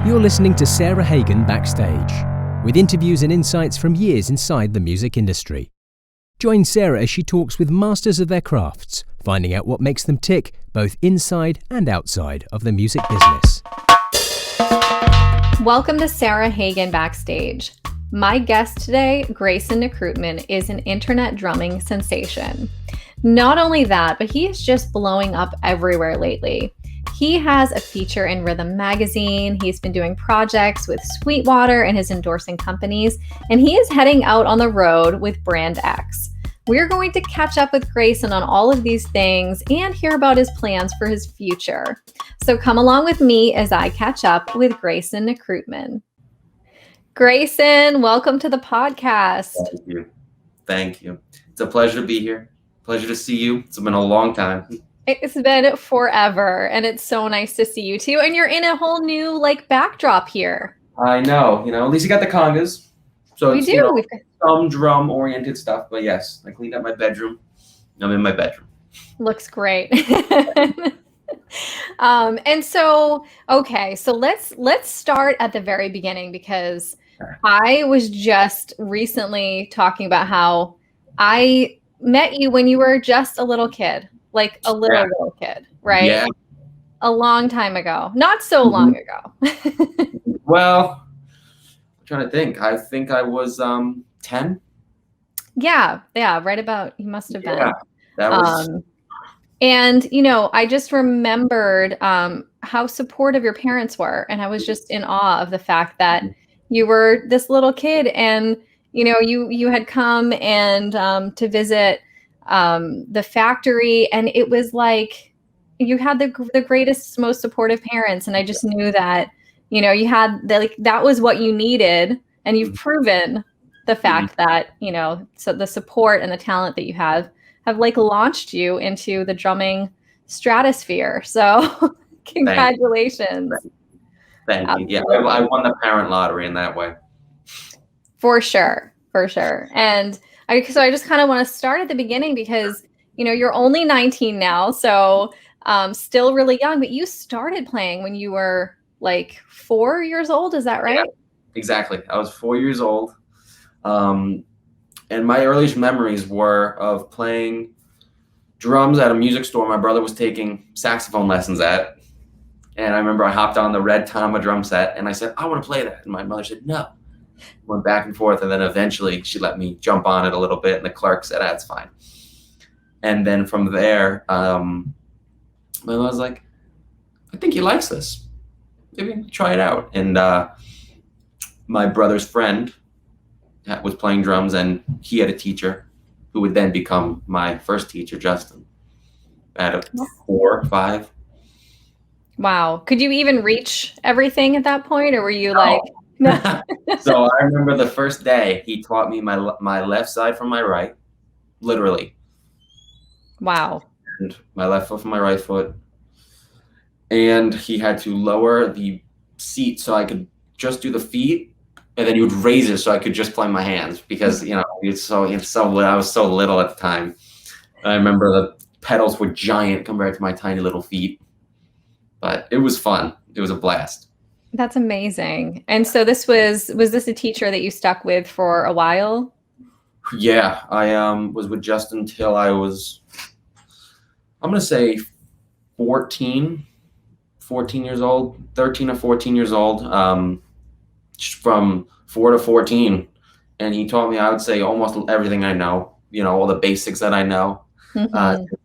You're listening to Sarah Hagan Backstage, with interviews and insights from years inside the music industry. Join Sarah as she talks with masters of their crafts, finding out what makes them tick both inside and outside of the music business. Welcome to Sarah Hagan Backstage. My guest today, Greyson Nekrutman, is an internet drumming sensation. Not only that, but he is just blowing up everywhere lately. He has a feature in Rhythm Magazine. He's been doing projects with Sweetwater and his endorsing companies, and he is heading out on the road with Brandex. We're going to catch up with Greyson on all of these things and hear about his plans for his future. So come along with me as I catch up with Greyson Nekrutman. Greyson, welcome to the podcast. Thank you. Thank you. It's a pleasure to be here. Pleasure to see you. It's been a long time. It's been forever, and it's so nice to see you too. And you're in a whole new backdrop here. I know, at least you got the congas. So we it's, do. We've got some drum-oriented stuff, but yes, I cleaned up my bedroom. I'm in my bedroom. Looks great. And so, okay, so let's start at the very beginning, because I was just recently talking about how I met you when you were just a little kid. Like a little kid, right? Yeah. A long time ago. Not so long ago. Well, I'm trying to think. I think I was 10. Yeah, right about, you must have been. Yeah, that was... And, I just remembered how supportive your parents were. And I was just in awe of the fact that you were this little kid and, you had come and to visit the factory, and it was like you had the greatest, most supportive parents. And I just knew that, you had that was what you needed. And you've proven the fact that, so the support and the talent that you have launched you into the drumming stratosphere. So congratulations. Thank you. Yeah, I won the parent lottery in that way. For sure. And I just kind of want to start at the beginning, because, you're only 19 now, so still really young, but you started playing when you were 4 years old. Is that right? Yeah, exactly. I was 4 years old. And my earliest memories were of playing drums at a music store my brother was taking saxophone lessons at. And I remember I hopped on the red Tama drum set and I said, I want to play that. And my mother said, no. Went back and forth, and then eventually she let me jump on it a little bit, and the clerk said, that's fine. And then from there, my mom was like, I think he likes this. Maybe try it out. And my brother's friend was playing drums, and he had a teacher who would then become my first teacher, Justin, at 4 or 5. Wow. Could you even reach everything at that point, or were you No. So I remember the first day he taught me my left side from my right, literally. Wow. And my left foot from my right foot. And he had to lower the seat so I could just do the feet, and then he would raise it so I could just play my hands, because I was so little at the time. I remember the pedals were giant compared to my tiny little feet. But it was fun. It was a blast. That's amazing. And so was this a teacher that you stuck with for a while? Yeah, I was with Justin till I was, I'm going to say 14 years old, 13 or 14 years old, from 4 to 14. And he taught me, I would say, almost everything I know, all the basics that I know.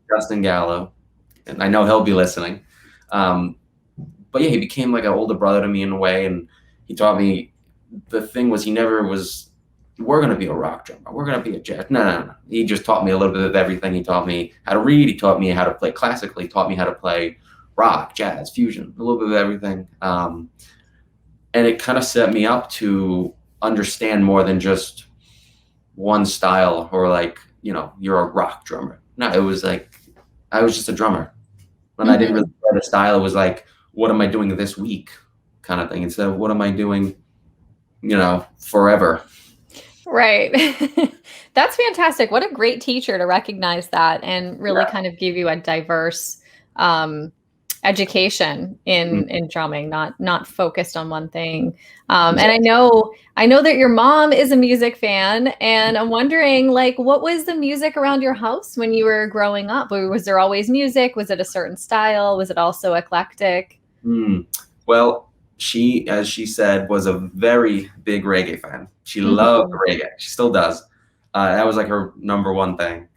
Justin Gallo, and I know he'll be listening. But yeah, he became like an older brother to me in a way, and he taught me. The thing was, he never was, we're going to be a rock drummer, we're going to be a jazz. No. He just taught me a little bit of everything. He taught me how to read. He taught me how to play classically. He taught me how to play rock, jazz, fusion, a little bit of everything. And it kind of set me up to understand more than just one style, or you're a rock drummer. No, it was I was just a drummer. And I didn't really play the style. It was what am I doing this week kind of thing, instead of what am I doing, forever. Right. That's fantastic. What a great teacher to recognize that and really kind of give you a diverse education in drumming, not focused on one thing. And I know that your mom is a music fan, and I'm wondering, like, what was the music around your house when you were growing up? Was there always music? Was it a certain style? Was it also eclectic? Well, she, as she said, was a very big reggae fan. She loved reggae. She still does. That was like her number one thing.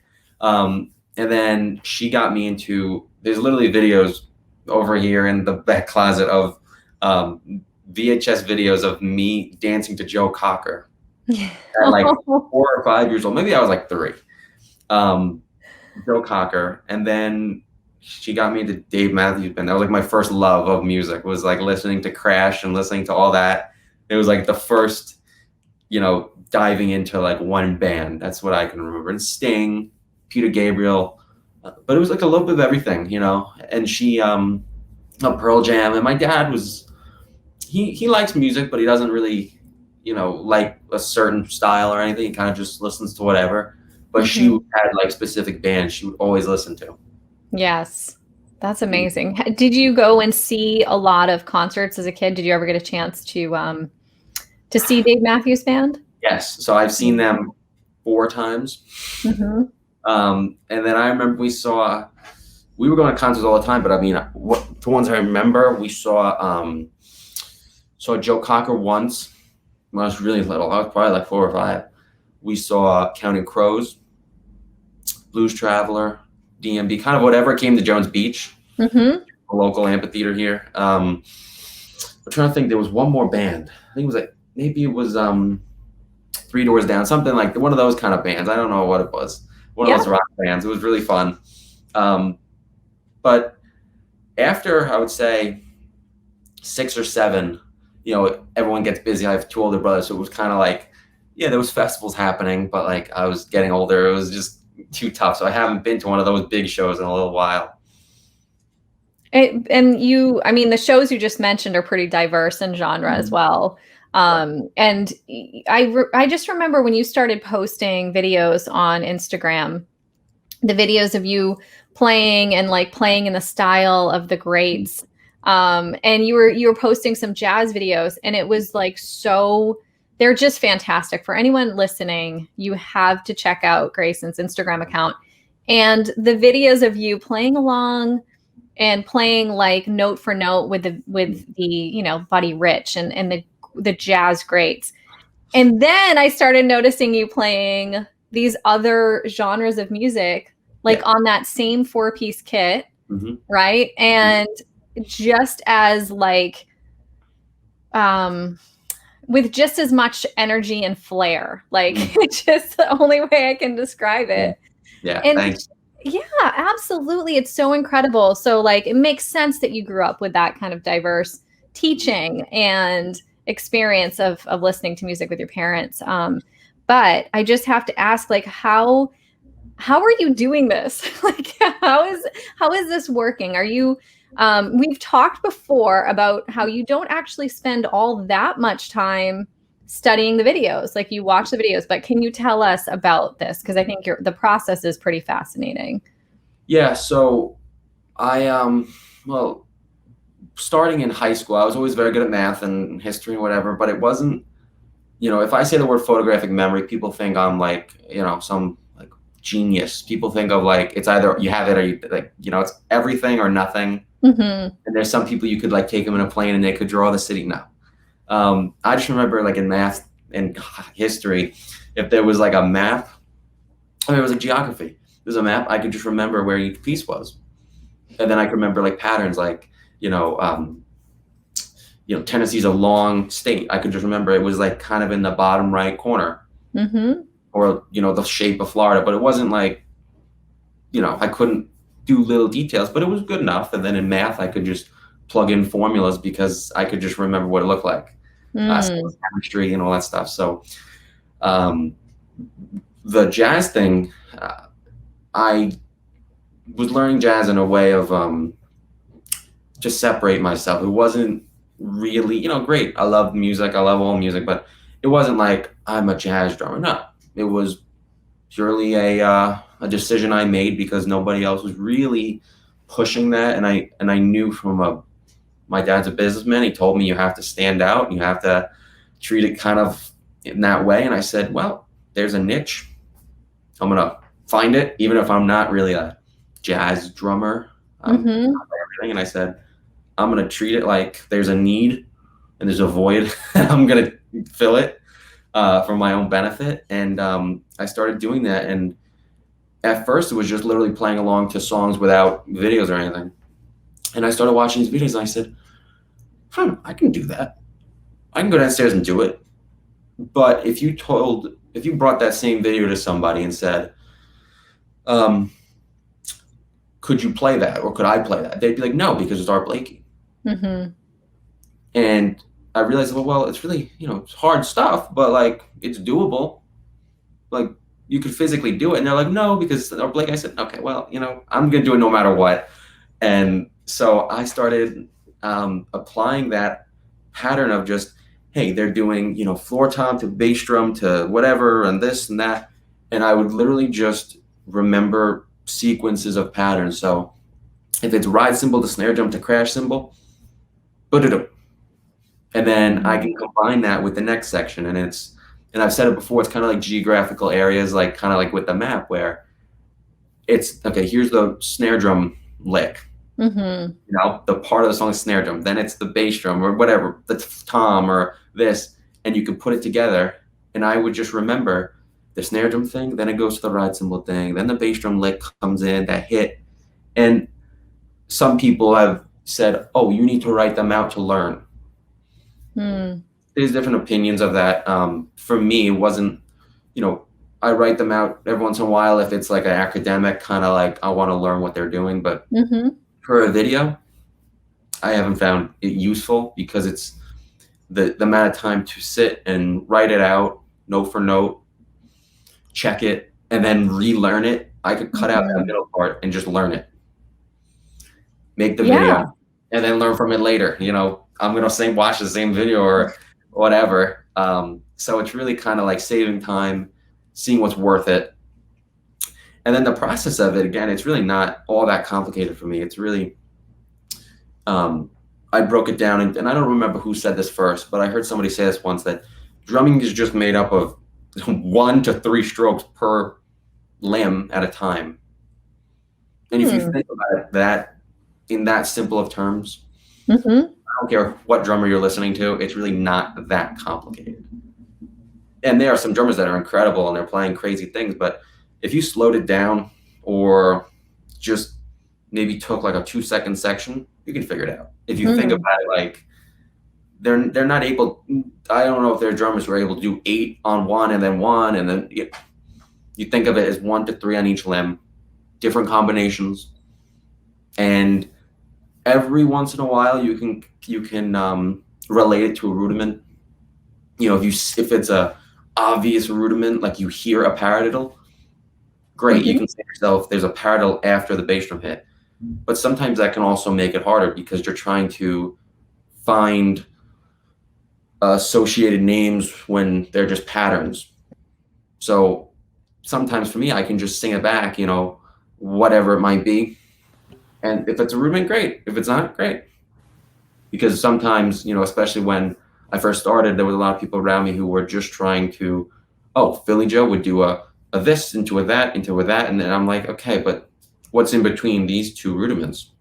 And then she got me into, there's literally videos over here in the back closet of VHS videos of me dancing to Joe Cocker at like 4 or 5 years old. Maybe I was like 3. Joe Cocker. And then she got me into Dave Matthews Band. That was like my first love of music, was like listening to Crash and listening to all that. It was like the first, diving into like one band. That's what I can remember. And Sting, Peter Gabriel, but it was like a little bit of everything, and she, Pearl Jam. And my dad was, he likes music, but he doesn't really, like a certain style or anything. He kind of just listens to whatever, but she had like specific bands she would always listen to. Yes. That's amazing. Did you go and see a lot of concerts as a kid? Did you ever get a chance to see Dave Matthews Band? Yes. So I've seen them 4 times. And then I remember we were going to concerts all the time, but I mean, the ones I remember, we saw Joe Cocker once when I was really little. I was probably like 4 or 5. We saw Counting Crows, Blues Traveler, DMB, kind of whatever came to Jones Beach, a local amphitheater here. I'm trying to think. There was one more band. I think it was maybe it was Three Doors Down, something like one of those kind of bands. I don't know what it was. One of those rock bands. It was really fun. But after, I would say, 6 or 7, everyone gets busy. I have 2 older brothers, so it was kind of like, there was festivals happening, but like I was getting older. It was just too tough. So I haven't been to one of those big shows in a little while. And the shows you just mentioned are pretty diverse in genre as well. And I just remember when you started posting videos on Instagram, the videos of you playing and like playing in the style of the greats. And you were posting some jazz videos, and it was like they're just fantastic. For anyone listening, you have to check out Greyson's Instagram account. And the videos of you playing along and playing like note for note with the Buddy Rich and the jazz greats. And then I started noticing you playing these other genres of music, like on that same 4-piece kit, right? And just as like, with just as much energy and flair, like it's just the only way I can describe it. Yeah, and thanks. Yeah, absolutely. It's so incredible. So like, it makes sense that you grew up with that kind of diverse teaching and experience of listening to music with your parents. But I just have to ask, like, how are you doing this? Like, how is this working? Are you, we've talked before about how you don't actually spend all that much time studying the videos. Like, you watch the videos, but can you tell us about this? Because I think the process is pretty fascinating. Yeah. So I, starting in high school, I was always very good at math and history and whatever, but it wasn't, if I say the word photographic memory, people think I'm like, some like genius. People think of like, it's either you have it or you like, it's everything or nothing. And there's some people you could like take them in a plane and they could draw the city now. I just remember like in math and history, if there was like a map, it was like geography. There's a map, I could just remember where each piece was. And then I could remember like patterns, like, Tennessee's a long state. I could just remember it was like kind of in the bottom right corner, or, the shape of Florida, but it wasn't like, I couldn't do little details, but it was good enough. And then in math, I could just plug in formulas because I could just remember what it looked like, chemistry and all that stuff. So the jazz thing, I was learning jazz in a way of just separate myself. It wasn't really, great. I love music. I love all music, but it wasn't like I'm a jazz drummer. No, it was purely a decision I made because nobody else was really pushing that. And I knew from my dad's a businessman. He told me you have to stand out. You have to treat it kind of in that way. And I said, well, there's a niche. I'm going to find it, even if I'm not really a jazz drummer. Everything. And I said, I'm going to treat it like there's a need and there's a void. I'm going to fill it for my own benefit. And I started doing that. And at first it was just literally playing along to songs without videos or anything. And I started watching these videos and I said, I can do that. I can go downstairs and do it. But if you brought that same video to somebody and said, could you play that? Or could I play that? They'd be like, no, because it's Art Blakey. And I realized, well, it's really, it's hard stuff, but like, it's doable. Like, you could physically do it. And they're like, no, because Art Blakey. I said, okay, well, I'm going to do it no matter what. And so I started applying that pattern of just, hey, they're doing, floor tom to bass drum to whatever and this and that. And I would literally just remember sequences of patterns. So if it's ride cymbal to snare drum to crash cymbal, and then I can combine that with the next section. And I've said it before, it's kind of like geographical areas, like kind of like with the map where it's, okay, here's the snare drum lick. The part of the song is snare drum, then it's the bass drum or whatever, the tom or this, and you can put it together. And I would just remember the snare drum thing, then it goes to the ride cymbal thing, then the bass drum lick comes in, that hit. And some people have said, oh, you need to write them out to learn. There's different opinions of that. For me, it wasn't, I write them out every once in a while if it's like an academic kind of like, I want to learn what they're doing. But for a video, I haven't found it useful because it's the amount of time to sit and write it out, note for note, check it, and then relearn it. I could cut out that middle part and just learn it. Make the video and then learn from it later. I'm going to watch the same video or whatever. So it's really kind of like saving time, seeing what's worth it. And then the process of it, again, it's really not all that complicated for me. It's really, I broke it down, and I don't remember who said this first, but I heard somebody say this once, that drumming is just made up of 1 to 3 strokes per limb at a time. And if you think about that in that simple of terms, I don't care what drummer you're listening to, it's really not that complicated. And there are some drummers that are incredible and they're playing crazy things, but if you slowed it down or just maybe took like a 2-second section, you can figure it out. If you think about it, like they're not able, I don't know if their drummers were able to do 8 on one and then 1, and then you think of it as 1 to 3 on each limb, different combinations. And every once in a while you can relate it to a rudiment. If it's a obvious rudiment, like you hear a paradiddle, great. You can say to yourself, there's a paradiddle after the bass drum hit. But sometimes that can also make it harder because you're trying to find associated names when they're just patterns. So sometimes for me, I can just sing it back, whatever it might be. And if it's a rudiment, great. If it's not, great. Because sometimes, especially when I first started, there was a lot of people around me who were just trying to, Philly Joe would do a this into a that, into a that. And then I'm like, okay, but what's in between these 2 rudiments?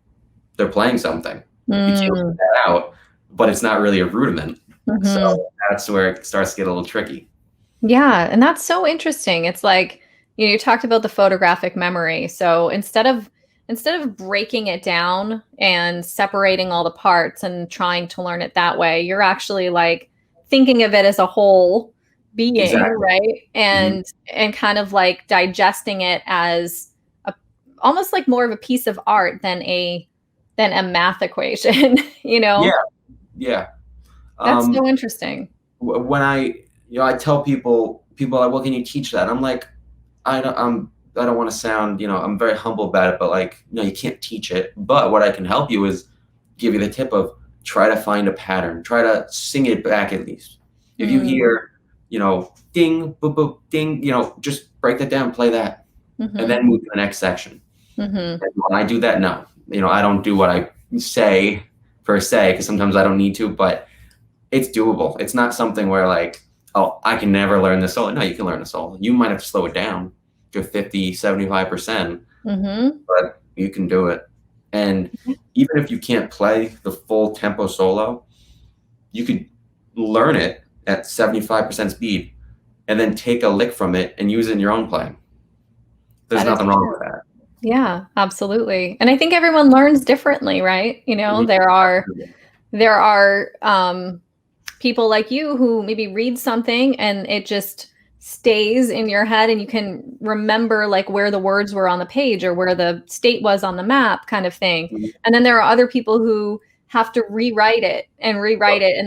They're playing something. You can't figure that out, but it's not really a rudiment. So that's where it starts to get a little tricky. Yeah. And that's so interesting. It's like, you talked about the photographic memory. So instead of breaking it down and separating all the parts and trying to learn it that way, you're actually like thinking of it as a whole being, right? And kind of like digesting it as almost like more of a piece of art than a math equation, Yeah. That's so interesting. When I tell people are like, well, can you teach that? I'm like, I don't want to sound, I'm very humble about it, but like, you can't teach it. But what I can help you is give you the tip of try to find a pattern, try to sing it back at least. If you hear ding, boop, boop, ding, just break that down, play that, and then move to the next section. And when I do that, no, I don't do what I say per se, because sometimes I don't need to, but it's doable. It's not something where like, oh, I can never learn this solo. No, you can learn a solo. You might have to slow it down to 50, 75%, but you can do it. And even if you can't play the full tempo solo, you could learn it at 75% speed and then take a lick from it and use it in your own playing. There's nothing wrong with that. Yeah, absolutely. And I think everyone learns differently, right? There are people like you who maybe read something and it just stays in your head and you can remember like where the words were on the page or where the state was on the map kind of thing. And then there are other people who have to rewrite it and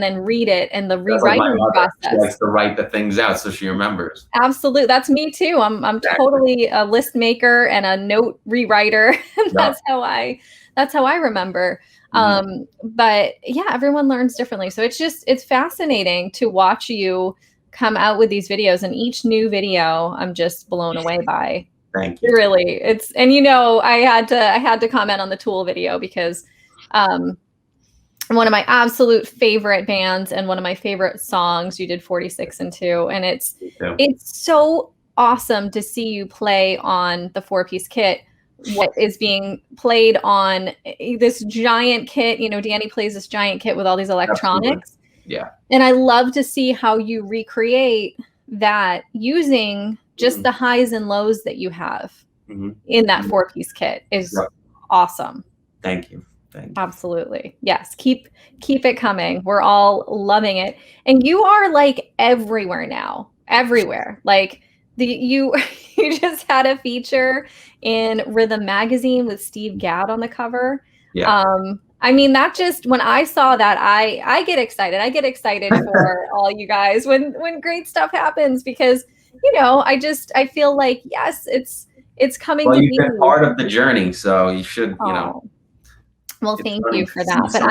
then read it, and the rewriting process. She likes to write the things out so she remembers. Absolutely. That's me too. I'm totally a list maker and a note rewriter. That's how I remember. But yeah, everyone learns differently. So it's fascinating to watch you come out with these videos, and each new video I'm just blown away by. Thank you. Really. I had to comment on the Tool video because one of my absolute favorite bands and one of my favorite songs, you did 46 and 2. And it's so awesome to see you play on the 4-piece kit, what is being played on this giant kit. Danny plays this giant kit with all these electronics. Absolutely. Yeah. And I love to see how you recreate that using just the highs and lows that you have in that 4-piece kit is awesome. Thank you. Absolutely. Yes. Keep it coming. We're all loving it. And you are like everywhere now, everywhere. Like you just had a feature in Rhythm Magazine with Steve Gadd on the cover. Yeah. I mean, that just, when I saw that, I get excited. I get excited for all you guys when great stuff happens, because, I feel like, yes, it's coming. Well, you've been part of the journey, so you should, Well, thank you for that. But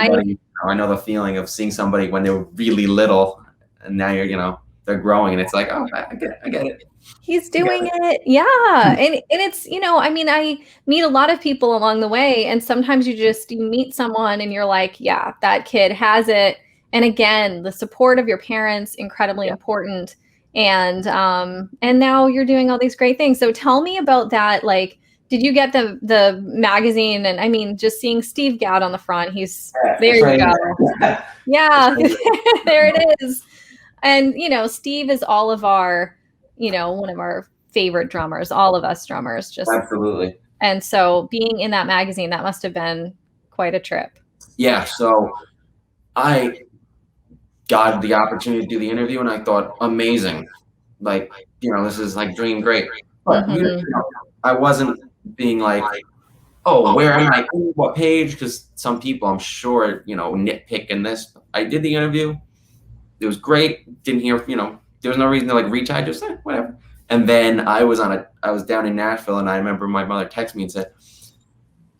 I know the feeling of seeing somebody when they were really little, and now they're growing, and it's like, oh, I get it. He's doing it. Yeah. And it's, I meet a lot of people along the way, and sometimes you meet someone and you're like, yeah, that kid has it. And again, the support of your parents, incredibly important. And now you're doing all these great things. So tell me about that. Like, did you get the magazine? And I mean, just seeing Steve Gadd on the front, there you go. Yeah, there it is. And, Steve is all of our, one of our favorite drummers, all of us drummers. Just absolutely. And so being in that magazine, that must have been quite a trip. Yeah. So I got the opportunity to do the interview, and I thought, amazing. Like, this is like dream great. But I wasn't being like, oh, where am I? What page? Because some people, I'm sure, nitpick in this. I did the interview. It was great. Didn't hear, there was no reason to like reach out. Just whatever. And then I was down in Nashville, and I remember my mother texted me and said,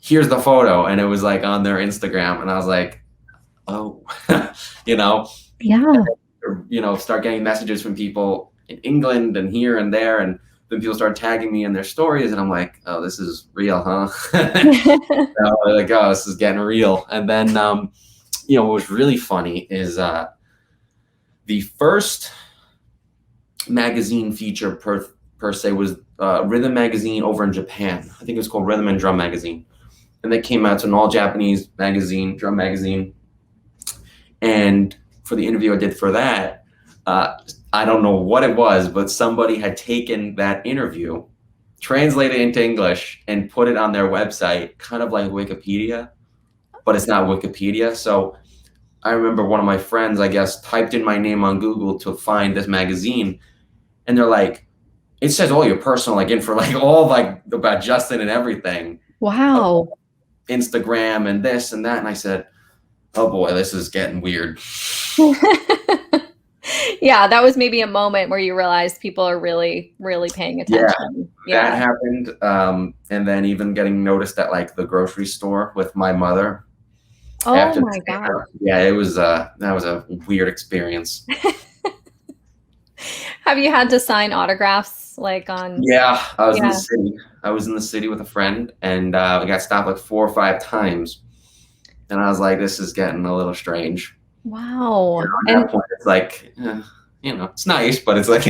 here's the photo. And it was like on their Instagram. And I was like, oh, Yeah. And, start getting messages from people in England and here and there. And then people start tagging me in their stories, and I'm like, oh, this is real, huh? Like, oh, this is getting real. And then, what was really funny is the first magazine feature per se was Rhythm Magazine over in Japan. I think it was called Rhythm and Drum Magazine. And they came out, it's an all-Japanese magazine, drum magazine. And for the interview I did for that, I don't know what it was, but somebody had taken that interview, translated it into English, and put it on their website, kind of like Wikipedia, but it's not Wikipedia. So I remember one of my friends, I guess, typed in my name on Google to find this magazine, and they're like, it says all your personal info, all about Justin and everything. Wow. Instagram and this and that. And I said, oh boy, this is getting weird. Yeah, that was maybe a moment where you realized people are really, really paying attention. Yeah. That happened. And then even getting noticed at the grocery store with my mother. Oh my God. Yeah, it was that was a weird experience. Have you had to sign autographs like on? Yeah, I was in the city. I was in the city with a friend, and I got stopped like 4 or 5 times. And I was like, this is getting a little strange. Wow. At that point, it's like, it's nice, but it's like,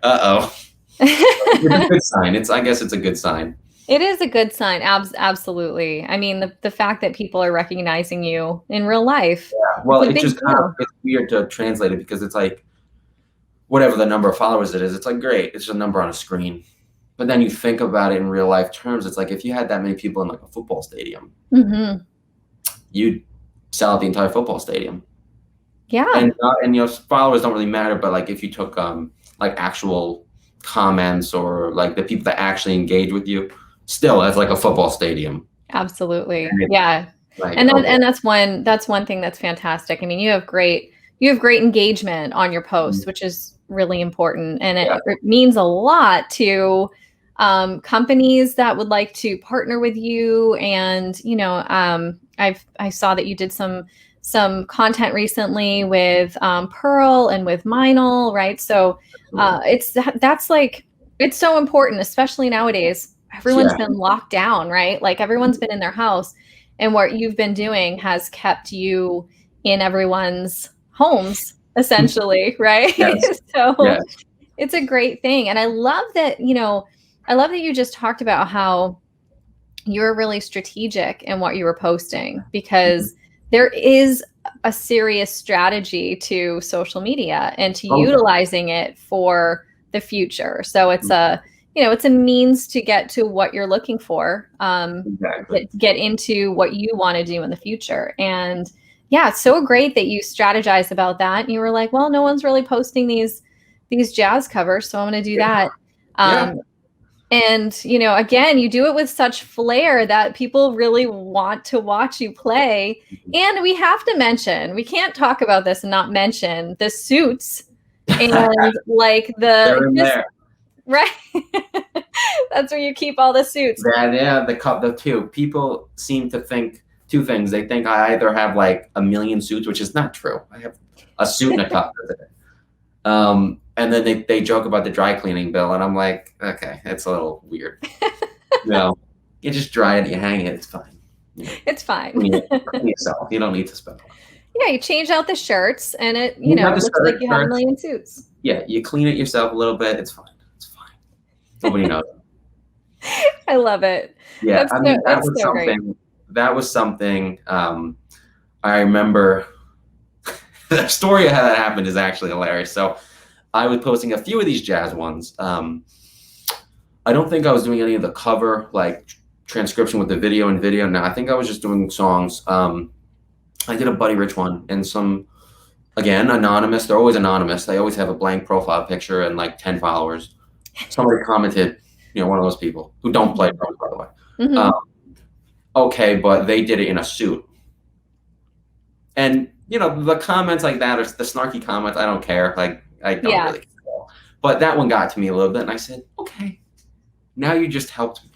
uh-oh. It's a good sign. I guess it's a good sign. It is a good sign. Absolutely. I mean, the fact that people are recognizing you in real life. Yeah. Well, it's just it's weird to translate it because it's like, whatever the number of followers it is, it's like, great, it's a number on a screen. But then you think about it in real life terms, it's like if you had that many people in like a football stadium, you'd sell out the entire football stadium. Yeah. And followers don't really matter, but like if you took like actual comments or like the people that actually engage with you, still that's like a football stadium. Absolutely. Yeah. Like, and that's one thing that's fantastic. I mean, you have great engagement on your post, which is really important. And it means a lot to companies that would like to partner with you. And, I saw that you did some content recently with Pearl and with Meinl, right? So that's like, it's so important, especially nowadays. Everyone's been locked down, right? Like everyone's been in their house, and what you've been doing has kept you in everyone's homes, essentially, right? Yes. So it's a great thing. And I love that, you just talked about how you're really strategic in what you were posting, because there is a serious strategy to social media and to utilizing it for the future. So it's it's a means to get to what you're looking for, get into what you want to do in the future. And yeah, it's so great that you strategized about that. And you were like, well, no one's really posting these jazz covers, so I'm going to do that. And, again, you do it with such flair that people really want to watch you play. And we have to mention, we can't talk about this and not mention the suits and like there. Right. That's where you keep all the suits. Yeah, the two. People seem to think two things. They think I either have like a million suits, which is not true. I have a suit and a cup. And then they joke about the dry cleaning bill, and I'm like, okay, it's a little weird. You just dry it, you hang it, it's fine. It's fine. Clean yourself. You don't need to spend. Yeah, you change out the shirts, and it looks like you have a million suits. Yeah, you clean it yourself a little bit. It's fine. It's fine. Nobody knows. I love it. Yeah, that was something. I remember. The story of how that happened is actually hilarious. So I was posting a few of these jazz ones. I don't think I was doing any of the cover, like transcription with the video and video. No, I think I was just doing songs. I did a Buddy Rich one and some, again, anonymous. They're always anonymous. They always have a blank profile picture and like 10 followers. Somebody commented, one of those people who don't play drums, by the way. Okay, but they did it in a suit. And the comments like that, or the snarky comments, I don't care. Like, I don't really care. But that one got to me a little bit, and I said, okay, now you just helped me.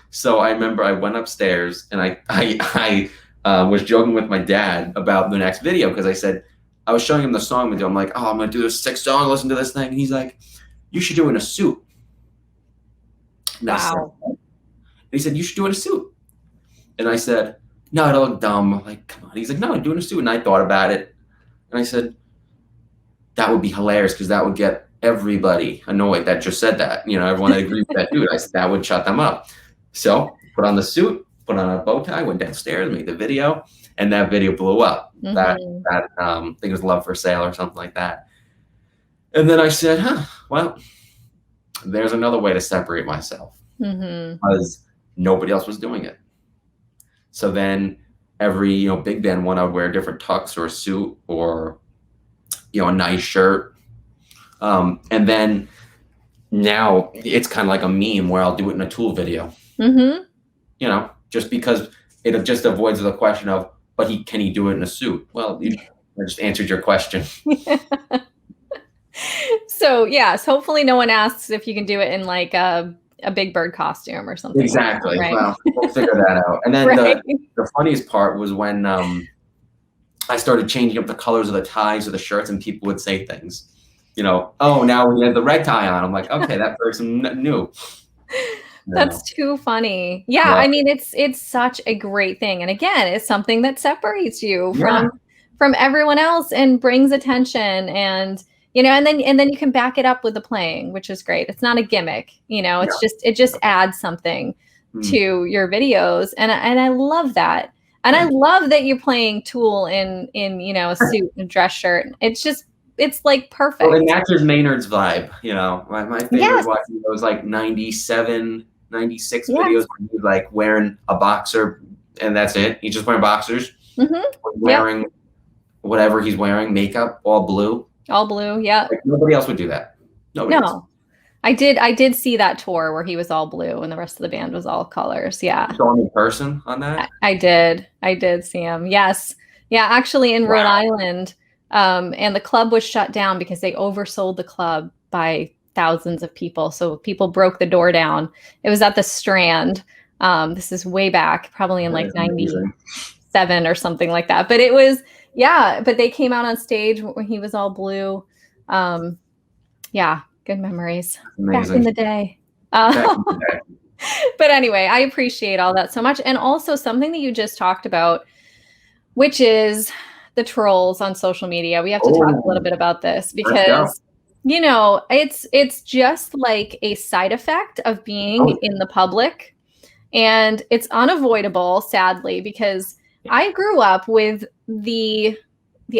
So I remember I went upstairs, and I was joking with my dad about the next video, because I said, I was showing him the song video. I'm like, oh, I'm going to do this 6 song, listen to this thing. And he's like, you should do it in a suit. And wow. He said, you should do it in a suit. And I said, no, it'll look dumb. I'm like, come on. He's like, no, I'm doing a suit. And I thought about it. And I said, that would be hilarious, because that would get everybody annoyed that just said that. Everyone that agreed with that dude. I said, that would shut them up. So put on the suit, put on a bow tie, went downstairs, made the video, and that video blew up. That I think it was Love for Sale or something like that. And then I said, well, there's another way to separate myself, because nobody else was doing it. So then every, big band one, I would wear a different tux or a suit or, a nice shirt. And then now it's kind of like a meme where I'll do it in a Tool video, just because it just avoids the question of, but can he do it in a suit? Well, I just answered your question. So yes, hopefully no one asks if you can do it in like a Big Bird costume or something. Exactly. Like that, right? Well, we'll figure that out. And then the funniest part was when I started changing up the colors of the ties of the shirts, and people would say things. oh, now he has the red tie on. I'm like, okay, that person knew. That's too funny. Yeah, I mean, it's such a great thing. And again, it's something that separates you from everyone else and brings attention, and and then you can back it up with the playing, which is great. It's not a gimmick, it just adds something to your videos. And I love that. And I love that you're playing Tool in a suit and dress shirt. It's like perfect. Well, it matches Maynard's vibe. My favorite watching those like 97, 96 videos when he's like wearing a boxer and that's it. He's just wearing boxers, wearing whatever he's wearing, makeup, all blue. All blue, yeah. Like, nobody else would do that. Nobody else. I did see that tour where he was all blue and the rest of the band was all colors. Yeah. You saw him in person on that? I did see him. Yes. Yeah, actually in Rhode Island. And the club was shut down because they oversold the club by thousands of people. So people broke the door down. It was at the Strand. This is way back, probably in like 97 or something like that. But it was, but they came out on stage when he was all blue. Good memories. Back in the day. But anyway, I appreciate all that so much. And also something that you just talked about, which is the trolls on social media. We have to talk a little bit about this because, it's just like a side effect of being in the public, and it's unavoidable, sadly, because I grew up with the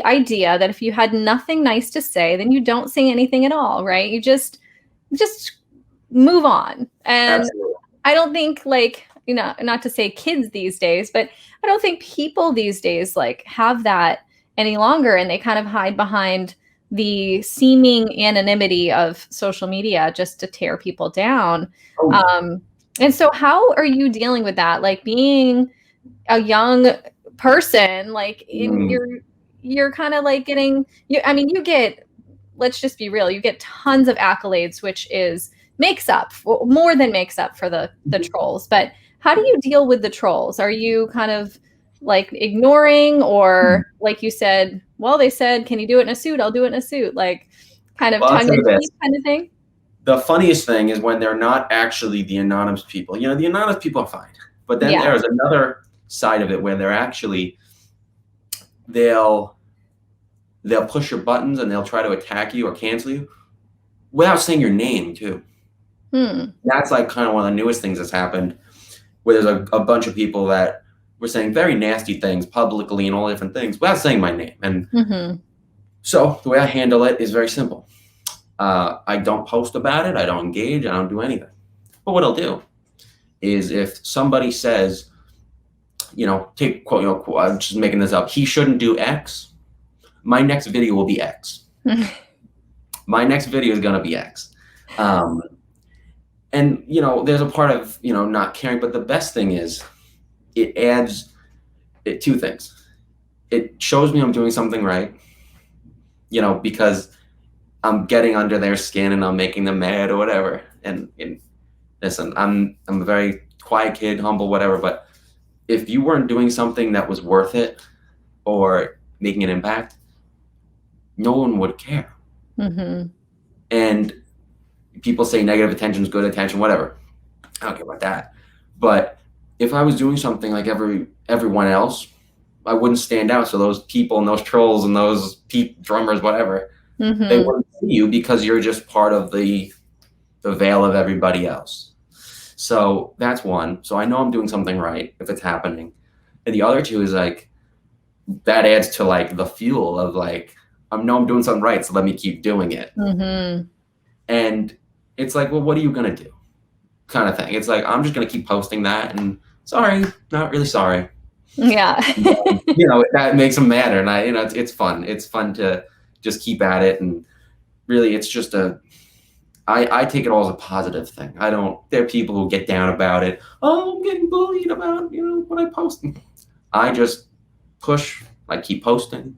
idea that if you had nothing nice to say, then you don't say anything at all, right? You just move on. And absolutely. I don't think not to say kids these days, but I don't think people these days have that any longer, and they kind of hide behind the seeming anonymity of social media just to tear people down. And so how are you dealing with that? Like being a young person, you're kind of like getting, you get, let's just be real, you get tons of accolades, which more than makes up for the trolls. But how do you deal with the trolls? Are you kind of like ignoring, or like you said, well, they said, can you do it in a suit? I'll do it in a suit. Like kind of tongue in cheek kind of thing. The funniest thing is when they're not actually the anonymous people. The anonymous people are fine. But then there's another side of it where they're actually, they'll push your buttons and they'll try to attack you or cancel you without saying your name too. That's like kind of one of the newest things that's happened, where there's a bunch of people that were saying very nasty things publicly and all different things without saying my name. And so the way I handle it is very simple. I don't post about it. I don't engage. I don't do anything. But what I'll do is if somebody says, take quote, I'm just making this up, he shouldn't do X, my next video will be X. My next video is going to be X. And, there's a part of, not caring, but the best thing is it adds two things. It shows me I'm doing something right, because I'm getting under their skin and I'm making them mad or whatever. And listen, I'm a very quiet kid, humble, whatever, but if you weren't doing something that was worth it or making an impact, no one would care. And people say negative attention is good attention, whatever. I don't care about that. But if I was doing something like everyone else, I wouldn't stand out. So those people and those trolls and those drummers, whatever, they wouldn't see you because you're just part of the veil of everybody else. So that's one. So I know I'm doing something right if it's happening. And the other two is that adds to the fuel of I know I'm doing something right, so let me keep doing it. And it's well, what are you going to do? Kind of thing. It's I'm just going to keep posting that and sorry, not really sorry. Yeah. That makes them madder. And it's fun. It's fun to just keep at it. And really, it's just I take it all as a positive thing. There are people who get down about it. Oh, I'm getting bullied about, what I post. I just push, I keep posting.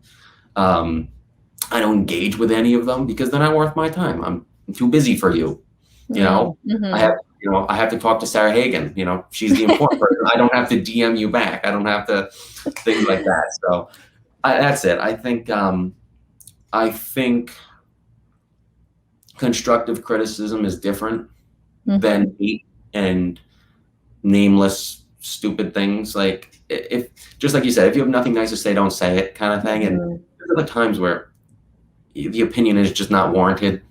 I don't engage with any of them because they're not worth my time. I'm too busy for you. I have to talk to Sarah Hagan. She's the important person. I don't have to DM you back. I don't have to things like that. So that's it. I think constructive criticism is different than hate and nameless stupid things. Like, if, just like you said, if you have nothing nice to say, don't say it, kind of thing. And there's other times where the opinion is just not warranted,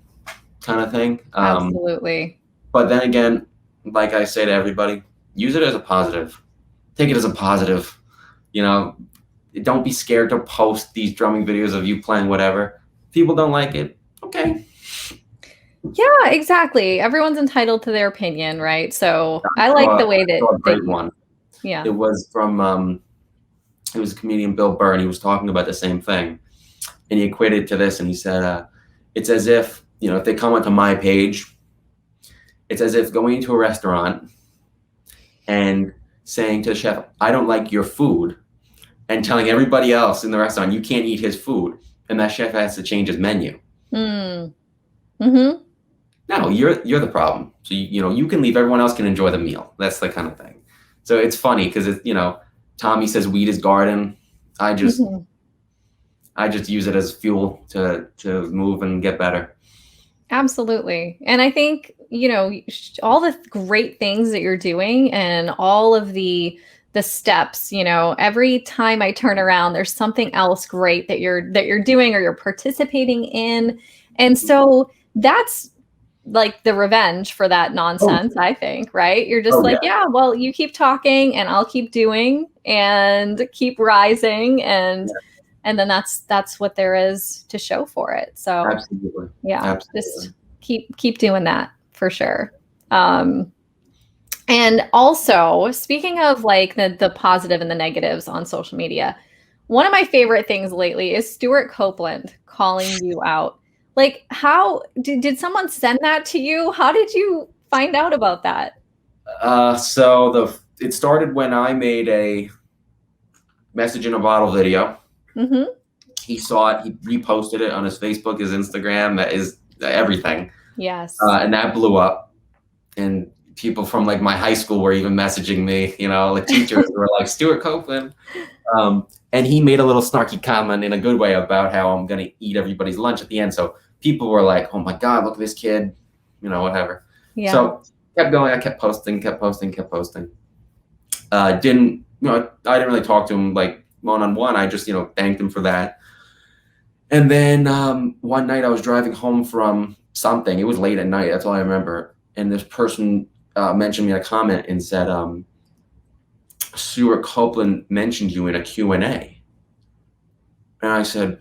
kind of thing. Absolutely. But then again, like I say to everybody, use it as a positive. Take it as a positive. You know, don't be scared to post these drumming videos of you playing whatever. If people don't like it, okay. Yeah, exactly. Everyone's entitled to their opinion, right? So I like the way that a great one. Yeah. It was from it was comedian Bill Burr, and he was talking about the same thing. And he equated it to this, and he said, it's as if, you know, if they come onto my page, it's as if going into a restaurant and saying to the chef, I don't like your food, and telling everybody else in the restaurant, you can't eat his food, and that chef has to change his menu. No, you're the problem. So, you know, you can leave, everyone else can enjoy the meal. That's the kind of thing. So it's funny because, it's, you know, Tommy says weed is garden. I just use it as fuel to move and get better. Absolutely. And I think, you know, all the great things that you're doing and all of the steps, you know, every time I turn around, there's something else great that you're doing or you're participating in. And so that's like the revenge for that nonsense, I think, right? You're just yeah, well, you keep talking and I'll keep doing and keep rising, and then that's what there is to show for it. So absolutely. Yeah, absolutely. Just keep doing that for sure. And also, speaking of like the positive and the negatives on social media, one of my favorite things lately is Stuart Copeland calling you out. Like, how did someone send that to you? How did you find out about that? So it started when I made a message in a bottle video. He saw it, he reposted it on his Facebook, his Instagram, that is everything. Yes. And that blew up. And people from like my high school were even messaging me, you know, like teachers were like, Stuart Copeland. And he made a little snarky comment in a good way about how I'm going to eat everybody's lunch at the end. So people were like, oh my God, look at this kid, you know, whatever. Yeah. So kept going. I kept posting. Didn't, you know, I didn't really talk to him like one-on-one. I just, you know, thanked him for that. And then one night I was driving home from something. It was late at night. That's all I remember. And this person mentioned me in a comment and said, Stuart Copeland mentioned you in a Q&A. And I said,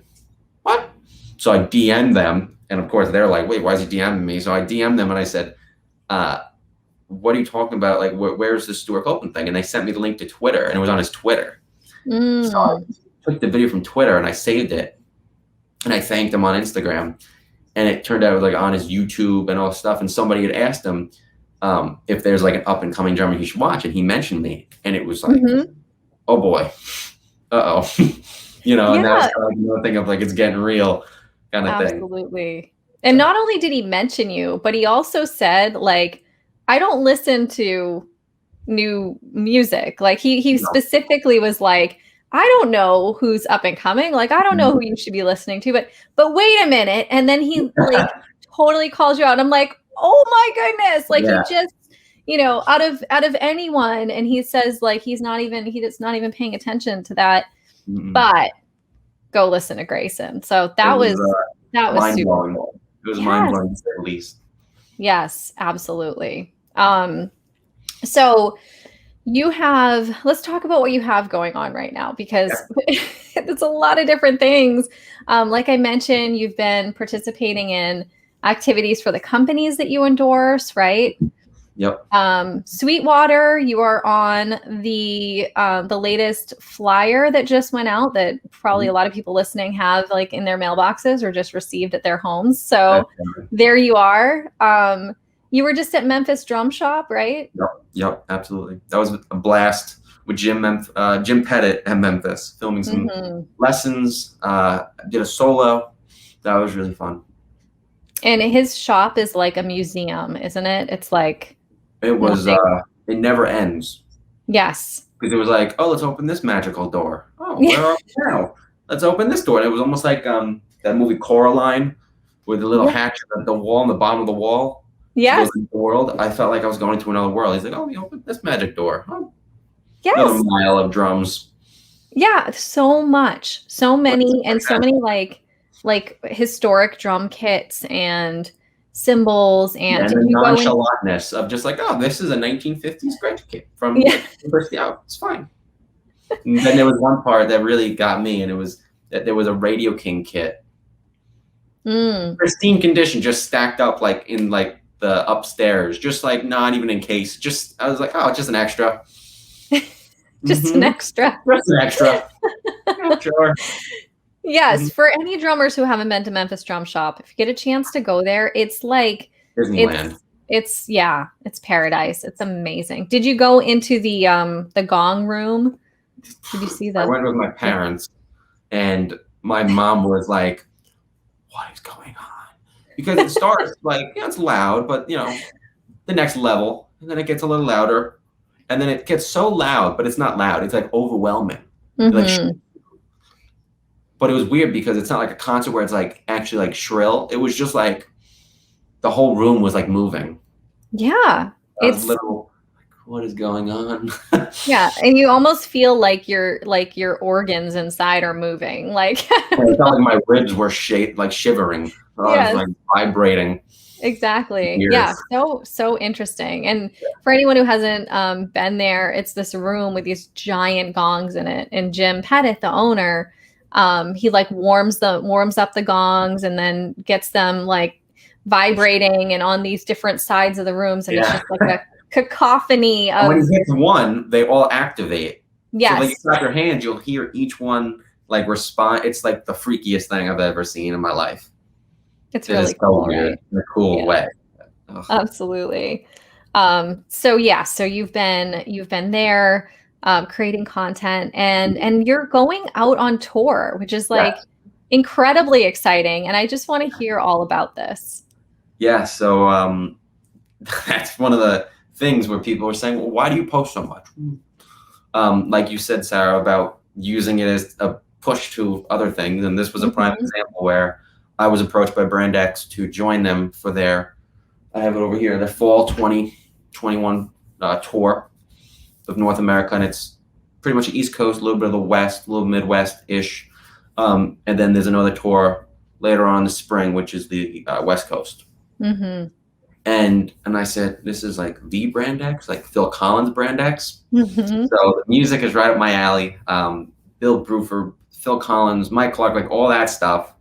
what? So I DM'd them. And of course, they're like, wait, why is he DMing me? So I DM'd them and I said, what are you talking about? Like, where's this Stuart Copeland thing? And they sent me the link to Twitter, and it was on his Twitter. So I took the video from Twitter and I saved it. And I thanked him on Instagram. And it turned out it was like on his YouTube and all this stuff. And somebody had asked him if there's like an up and coming drummer he should watch. And he mentioned me. And it was like, oh boy, uh-oh. You know, and that was kind of like another thing of like, it's getting real kind of thing. Absolutely. And not only did he mention you, but he also said, like, I don't listen to new music. Like he specifically was like, I don't know who's up and coming. Like, I don't know who you should be listening to, but wait a minute. And then he like totally calls you out. I'm like, oh my goodness. Like he just, you know, out of anyone. And he says like, he's not even paying attention to that, but go listen to Greyson. So that was super cool. It was mind-blowing to say the least. Yes, absolutely. So let's talk about what you have going on right now, because it's a lot of different things. Like I mentioned, you've been participating in activities for the companies that you endorse, right? Yep. Sweetwater, you are on the latest flyer that just went out that probably a lot of people listening have like in their mailboxes or just received at their homes. So there you are. You were just at Memphis Drum Shop, right? Yep, absolutely. That was a blast with Jim Pettit at Memphis, filming some lessons. Did a solo. That was really fun. And his shop is like a museum, isn't it? It's like it was. It never ends. Yes. Because it was like, oh, let's open this magical door. Oh, where are we now? Let's open this door. And it was almost like that movie Coraline, with the little hatch at the wall on the bottom of the wall. Yes. The world. I felt like I was going to another world. He's like, oh, you open this magic door. Oh, yes. Another mile of drums. Yeah, so much, so many, and so many like historic drum kits and cymbals, and the nonchalantness of just like, oh, this is a 1950s Gretsch kit from University Out. It's fine. And then there was one part that really got me, and it was that there was a Radio King kit, pristine condition, just stacked up like in like the upstairs, just like not even in case. Just I was like, oh, just an extra. Just an extra. Just an extra. Yeah, sure. Yes, for any drummers who haven't been to Memphis Drum Shop, if you get a chance to go there, it's like Disneyland. It's paradise. It's amazing. Did you go into the Gong Room? Did you see that? I went with my parents, and my mom was like, "What is going on?" Because it starts like, it's loud, but the next level, and then it gets a little louder, and then it gets so loud, but it's not loud. It's like overwhelming. Like, but it was weird because it's not like a concert where it's like actually like shrill. It was just like the whole room was like moving. Yeah, it's little. What is going on? Yeah, and you almost feel like your organs inside are moving. Like I felt like my ribs were shivering. I was like vibrating. Exactly. Yeah. So interesting. And for anyone who hasn't been there, it's this room with these giant gongs in it. And Jim Pettit, the owner, he like warms up the gongs and then gets them like vibrating and on these different sides of the rooms. And it's just like a cacophony of. When he hits one, they all activate. Yes. So like you clap your hands, you'll hear each one like respond. It's like the freakiest thing I've ever seen in my life. It's really cool, right? In a cool way. Ugh. Absolutely. So you've been there creating content and you're going out on tour, which is like incredibly exciting. And I just want to hear all about this. Yeah. So that's one of the things where people are saying, well, why do you post so much? Like you said, Sarah, about using it as a push to other things. And this was a prime example where I was approached by Brandex to join them for I have it over here, their fall 2021 tour of North America. And it's pretty much the East Coast, a little bit of the West, a little Midwest-ish. And then there's another tour later on in the spring, which is the West Coast. And I said, this is like the Brandex, like Phil Collins Brandex. So the music is right up my alley. Bill Bruford, Phil Collins, Mike Clark, like all that stuff.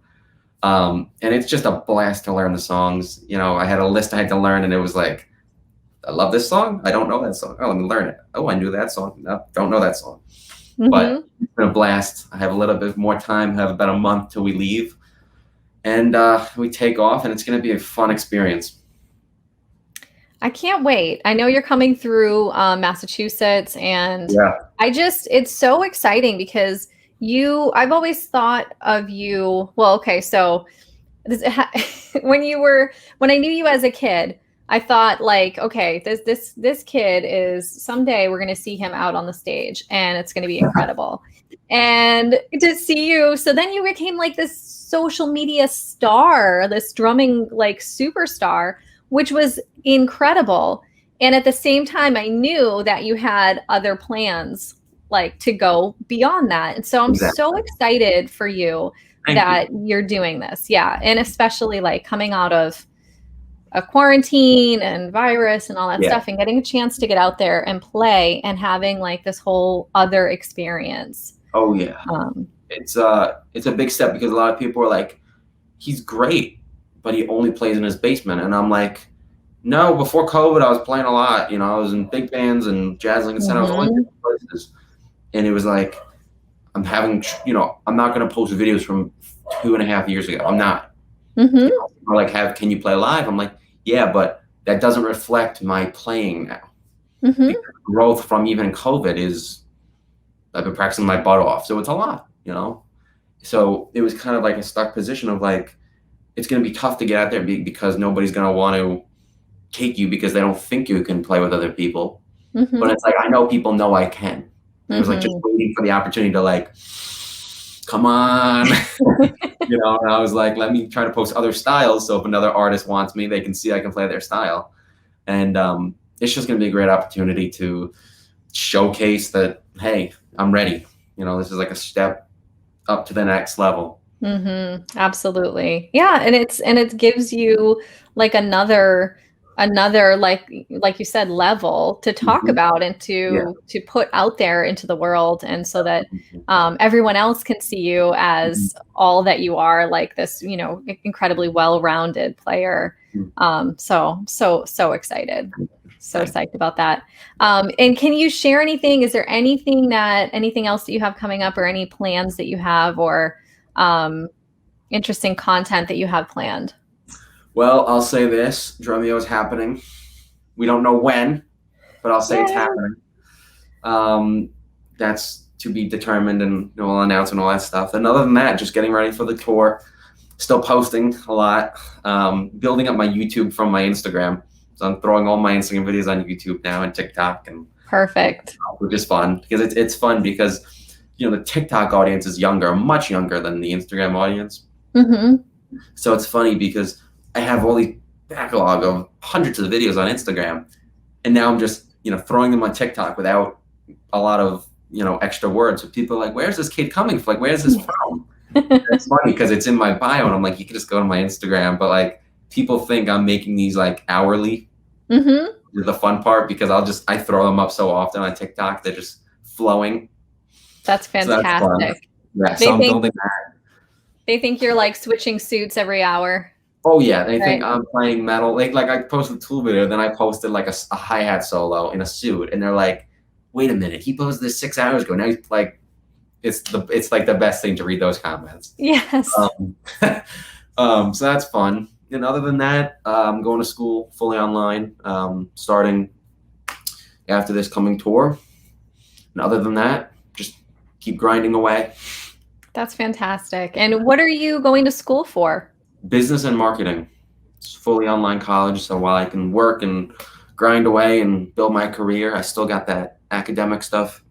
And it's just a blast to learn the songs. I had a list I had to learn, and it was like, I love this song. I don't know that song. Oh, let me learn it. Oh, I knew that song. No, don't know that song. But it's been a blast. I have a little bit more time. I have about a month till we leave. And we take off, and it's going to be a fun experience. I can't wait. I know you're coming through Massachusetts, and it's so exciting because I've always thought of you. Well, okay. So when I knew you as a kid, I thought like, okay, this kid is someday we're going to see him out on the stage and it's going to be incredible. And to see you, so then you became like this social media star, this drumming like superstar, which was incredible. And at the same time, I knew that you had other plans like to go beyond that. And so I'm so excited for you that you're doing this. Yeah. And especially like coming out of a quarantine and virus and all that stuff and getting a chance to get out there and play and having like this whole other experience. Oh yeah. It's a big step because a lot of people are like, he's great, but he only plays in his basement. And I'm like, no, before COVID, I was playing a lot. I was in big bands and Jazz Lincoln Center. I was all in different places. And it was like, I'm not going to post videos from 2.5 years ago. I'm not. Like, can you play live? I'm like, yeah, but that doesn't reflect my playing now. Because growth from even COVID I've been practicing my butt off. So it's a lot, So it was kind of like a stuck position of like, it's going to be tough to get out there because nobody's going to want to take you because they don't think you can play with other people. But it's like, I know people know I can. It was like just waiting for the opportunity to like come on. You know, and I was like, let me try to post other styles. So if another artist wants me, they can see I can play their style. And it's just going to be a great opportunity to showcase that, hey, I'm ready. You know, this is like a step up to the next level. Absolutely. Yeah. And it gives you like another like you said, level to talk about and to put out there into the world. And so that everyone else can see you as all that you are, like this, you know, incredibly well-rounded player. So excited. So psyched about that. And can you share anything? Is there anything else that you have coming up, or any plans that you have, or interesting content that you have planned? Well, I'll say this, Drumeo is happening. We don't know when, but I'll say it's happening. That's to be determined, and we'll announce and all that stuff. And other than that, just getting ready for the tour. Still posting a lot, building up my YouTube from my Instagram. So I'm throwing all my Instagram videos on YouTube now and TikTok, and perfect, which is fun because it's fun because, you know, the TikTok audience is younger, much younger than the Instagram audience. So it's funny because I have all these backlog of hundreds of videos on Instagram, and now I'm just, you know, throwing them on TikTok without a lot of, you know, extra words. So people are like, where's this kid coming from? Like, where's this from? It's funny because it's in my bio, and I'm like, you can just go to my Instagram, but like people think I'm making these like hourly. The fun part, because I throw them up so often on TikTok, they're just flowing. That's fantastic. So I'm building that. They think you're like switching suits every hour. Oh yeah, they think I'm playing metal. Like I posted a Tool video, then I posted like a hi-hat solo in a suit, and they're like, wait a minute, he posted this 6 hours ago. Now he's like, it's like the best thing to read those comments. Yes. So that's fun. And other than that, I'm going to school fully online, starting after this coming tour. And other than that, just keep grinding away. That's fantastic. And what are you going to school for? Business and marketing. It's fully online college. So while I can work and grind away and build my career, I still got that academic stuff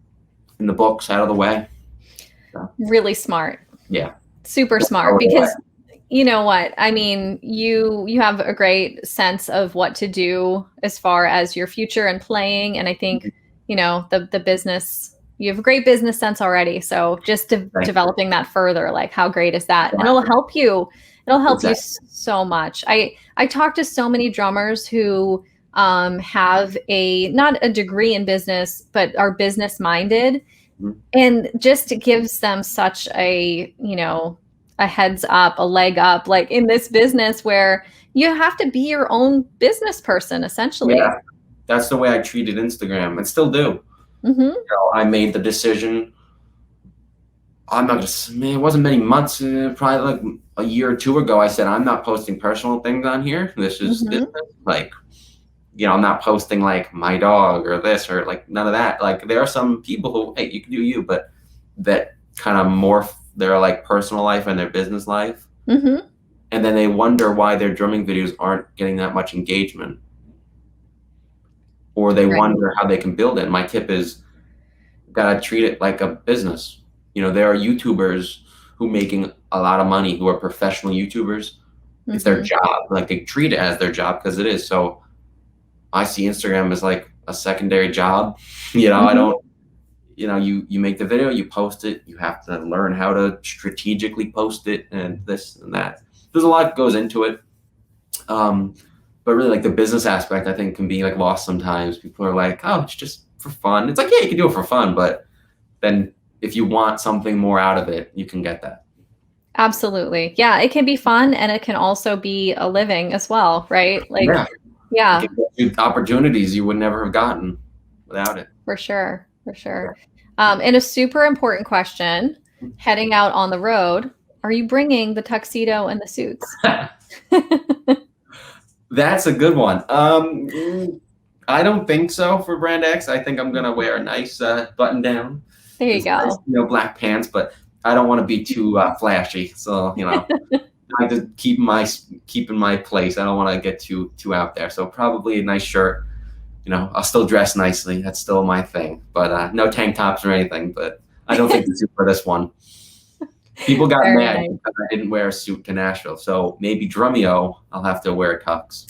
in the books out of the way. So. Really smart. Yeah. Super smart, because you know what? I mean, you have a great sense of what to do as far as your future and playing. And I think, you know, the business, you have a great business sense already. So just developing that further, like how great is that? And it'll help you. It'll help you so much. I talk to so many drummers who have not a degree in business, but are business minded. And just gives them such a, you know, a heads up, a leg up, like in this business where you have to be your own business person, essentially. Yeah, that's the way I treated Instagram and still do. You know, I made the decision. I'm not just, it wasn't many months, probably like a year or two ago, I said, I'm not posting personal things on here. This is business. Like, you know, I'm not posting like my dog or this or like none of that. Like there are some people who, hey, you can do you, but that kind of morph their like personal life and their business life. And then they wonder why their drumming videos aren't getting that much engagement. Or they wonder how they can build it. My tip is, gotta treat it like a business. You know, there are YouTubers who making a lot of money, who are professional YouTubers. It's their job. Like they treat it as their job because it is. So I see Instagram as like a secondary job. You know, I don't, you know, you make the video, you post it, you have to learn how to strategically post it and this and that. There's a lot that goes into it. But really like the business aspect, I think can be like lost sometimes. People are like, oh, it's just for fun. It's like, yeah, you can do it for fun, but then if you want something more out of it, you can get that. Absolutely. Yeah, it can be fun and it can also be a living as well, right? Like, yeah. It can get you opportunities you would never have gotten without it. For sure. For sure. And a super important question, heading out on the road, are you bringing the tuxedo and the suits? That's a good one. I don't think so for Brandex. I think I'm going to wear a nice button down. There you go. Nice, you know, black pants, but I don't want to be too flashy. So, you know, I have to keep in my place. I don't want to get too out there. So probably a nice shirt. You know, I'll still dress nicely. That's still my thing. But no tank tops or anything. But I don't think it's for this one. People got Very mad nice. because I didn't wear a suit to Nashville. So maybe Drumeo, I'll have to wear a tux.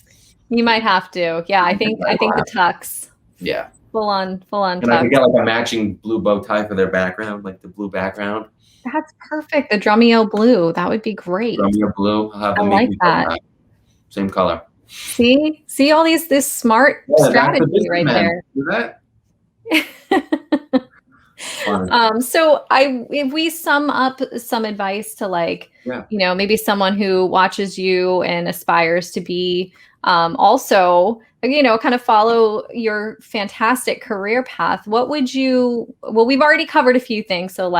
You might have to. Yeah, I think the tux. Yeah. Full on And I tux. could get like a matching blue bow tie for their background, like the blue background. That's perfect. The Drumeo blue. That would be great. Drumeo blue. I'll have I them like make me that. bow tie. Same color. See all this smart strategy right there. Do that? So if we sum up some advice to maybe someone who watches you and aspires to be also, kind of follow your fantastic career path, what would we've already covered a few things. So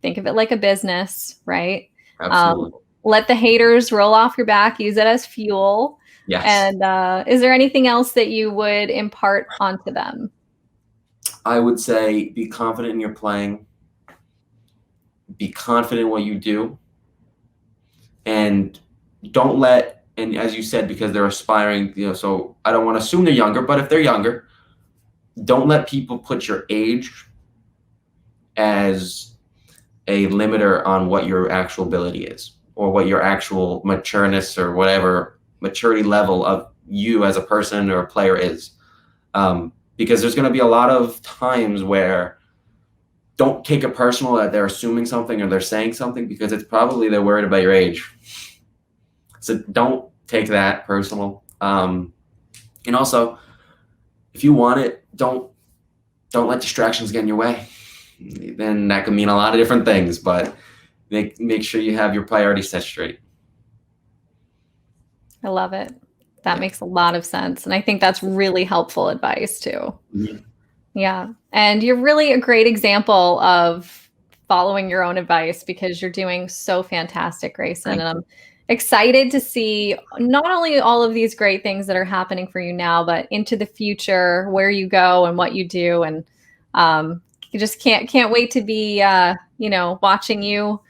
think of it like a business, right? Absolutely. Let the haters roll off your back, use it as fuel. Yes. And is there anything else that you would impart onto them? I would say be confident in your playing, be confident in what you do, and don't let, and as you said, because they're aspiring, so I don't want to assume they're younger, but if they're younger, don't let people put your age as a limiter on what your actual ability is, or what your actual matureness or whatever maturity level of you as a person or a player is. Because there's going to be a lot of times where don't take it personal that they're assuming something or they're saying something, because it's probably they're worried about your age. So don't take that personal. And also, if you want it, don't let distractions get in your way. Then that could mean a lot of different things, but make sure you have your priorities set straight. I love it. That makes a lot of sense. And I think that's really helpful advice too. Mm-hmm. Yeah. And you're really a great example of following your own advice, because you're doing so fantastic, Greyson. And I'm excited to see not only all of these great things that are happening for you now, but into the future, where you go and what you do. And you just can't wait to be, watching you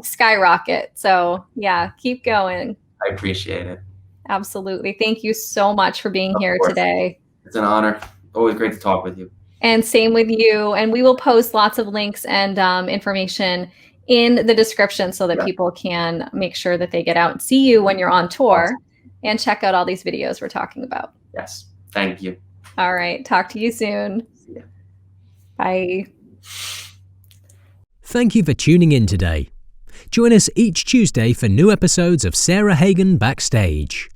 skyrocket. So yeah, keep going. I appreciate it. Absolutely. Thank you so much for being here today. It's an honor. Always great to talk with you. And same with you. And we will post lots of links and information in the description so that people can make sure that they get out and see you when you're on tour and check out all these videos we're talking about. Yes. Thank you. All right. Talk to you soon. See ya. Bye. Thank you for tuning in today. Join us each Tuesday for new episodes of Sarah Hagan Backstage.